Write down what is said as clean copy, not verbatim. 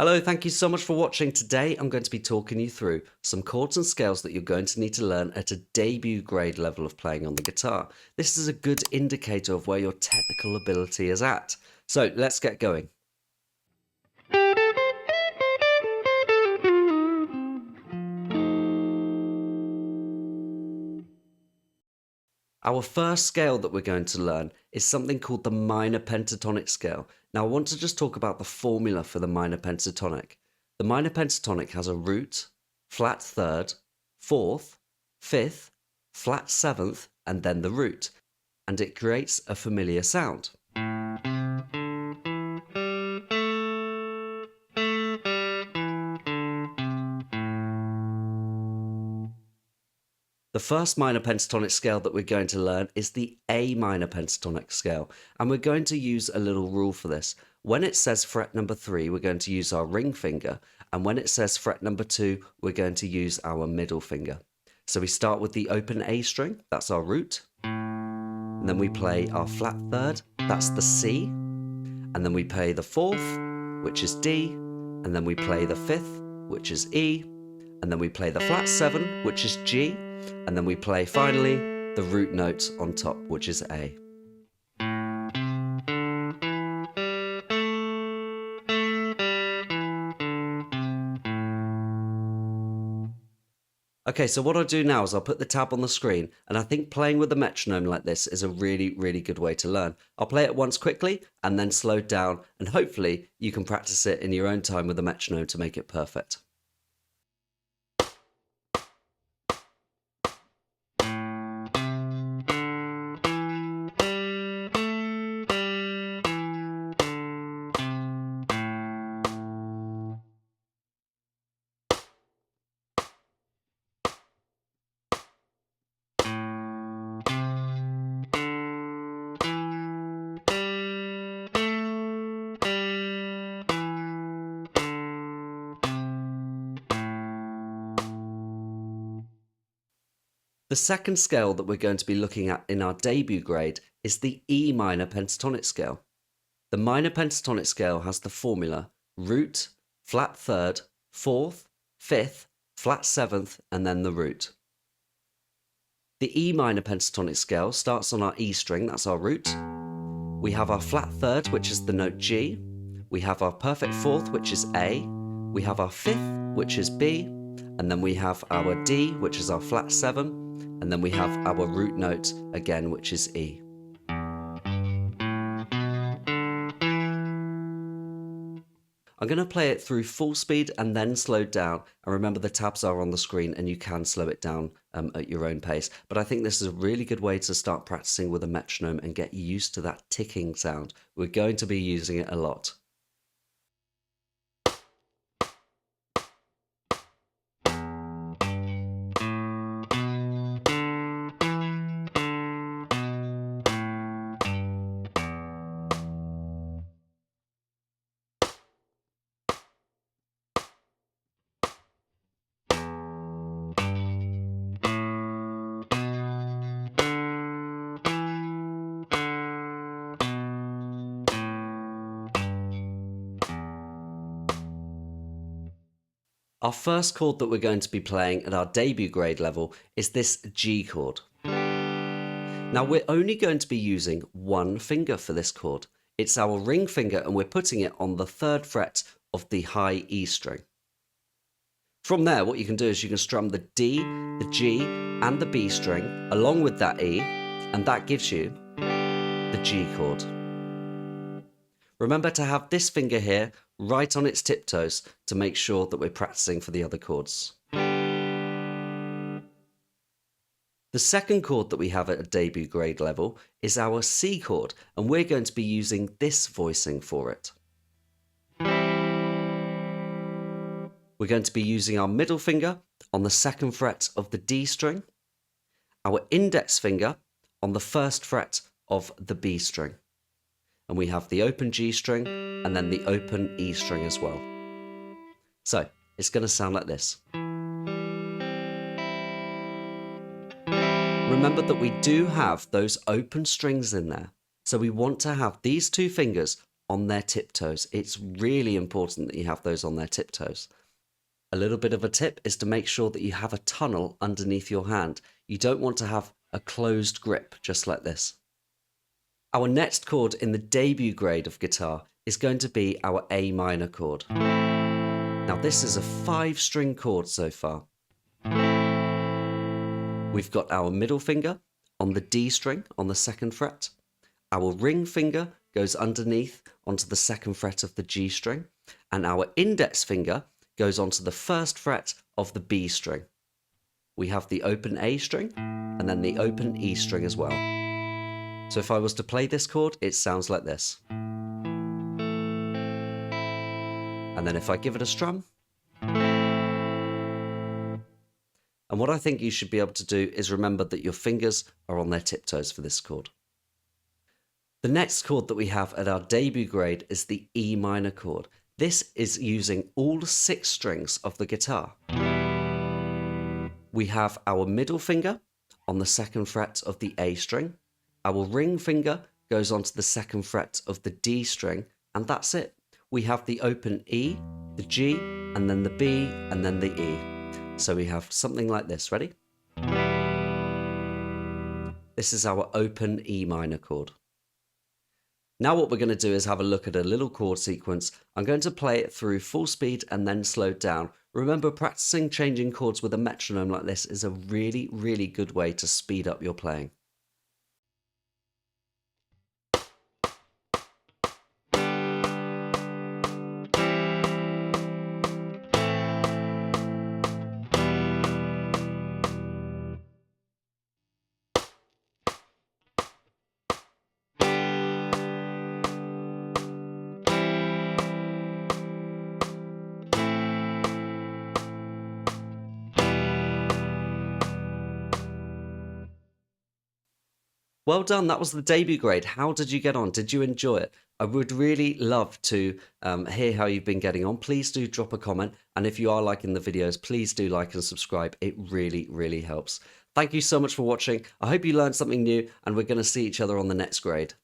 Hello, thank you so much for watching. Today I'm going to be talking you through some chords and scales that you're going to need to learn at a debut grade level of playing on the guitar. This is a good indicator of where your technical ability is at. So let's get going. Our first scale that we're going to learn is something called the minor pentatonic scale. Now I want to just talk about the formula for the minor pentatonic. The minor pentatonic has a root, flat third, fourth, fifth, flat seventh, and then the root, and it creates a familiar sound. The first minor pentatonic scale that we're going to learn is the A minor pentatonic scale, and we're going to use a little rule for this. When it says fret number 3, we're going to use our ring finger, and when it says fret number 2, we're going to use our middle finger. So we start with the open A string, that's our root, and then we play our flat third, that's the C, and then we play the fourth, which is D, and then we play the fifth, which is E, and then we play the flat 7, which is G, and then we play finally the root note on top, which is A. Okay, so what I'll do now is I'll put the tab on the screen, and I think playing with a metronome like this is a really, really good way to learn. I'll play it once quickly and then slow down, and hopefully you can practice it in your own time with a metronome to make it perfect. The second scale that we're going to be looking at in our debut grade is the E minor pentatonic scale. The minor pentatonic scale has the formula root, flat third, fourth, fifth, flat seventh, and then the root. The E minor pentatonic scale starts on our E string, that's our root. We have our flat third, which is the note G. We have our perfect fourth, which is A. We have our fifth, which is B. And then we have our D, which is our flat 7. And then we have our root note again, which is E. I'm going to play it through full speed and then slow down. And remember, the tabs are on the screen and you can slow it down at your own pace. But I think this is a really good way to start practicing with a metronome and get used to that ticking sound. We're going to be using it a lot. Our first chord that we're going to be playing at our debut grade level is this G chord. Now we're only going to be using one finger for this chord. It's our ring finger and we're putting it on the 3rd fret of the high E string. From there, what you can do is you can strum the D, the G, and the B string along with that E, and that gives you the G chord. Remember to have this finger here right on its tiptoes to make sure that we're practicing for the other chords. The second chord that we have at a debut grade level is our C chord, and we're going to be using this voicing for it. We're going to be using our middle finger on the 2nd fret of the D string, our index finger on the 1st fret of the B string. And we have the open G string and then the open E string as well. So it's going to sound like this. Remember that we do have those open strings in there. So we want to have these two fingers on their tiptoes. It's really important that you have those on their tiptoes. A little bit of a tip is to make sure that you have a tunnel underneath your hand. You don't want to have a closed grip just like this. Our next chord in the debut grade of guitar is going to be our A minor chord. Now this is a 5-string chord so far. We've got our middle finger on the D string on the 2nd fret. Our ring finger goes underneath onto the 2nd fret of the G string, and our index finger goes onto the 1st fret of the B string. We have the open A string and then the open E string as well. So if I was to play this chord, it sounds like this. And then if I give it a strum, and what I think you should be able to do is remember that your fingers are on their tiptoes for this chord. The next chord that we have at our debut grade is the E minor chord. This is using all 6 strings of the guitar. We have our middle finger on the 2nd fret of the A string. Our ring finger goes onto the 2nd fret of the D string, and that's it. We have the open E, the G, and then the B, and then the E. So we have something like this. Ready? This is our open E minor chord. Now what we're going to do is have a look at a little chord sequence. I'm going to play it through full speed and then slow down. Remember, practicing changing chords with a metronome like this is a really, really good way to speed up your playing. Well done, that was the debut grade. How did you get on? Did you enjoy it? I would really love to hear how you've been getting on. Please do drop a comment, and if you are liking the videos, please do like and subscribe. It really, really helps. Thank you so much for watching. I hope you learned something new, and we're going to see each other on the next grade.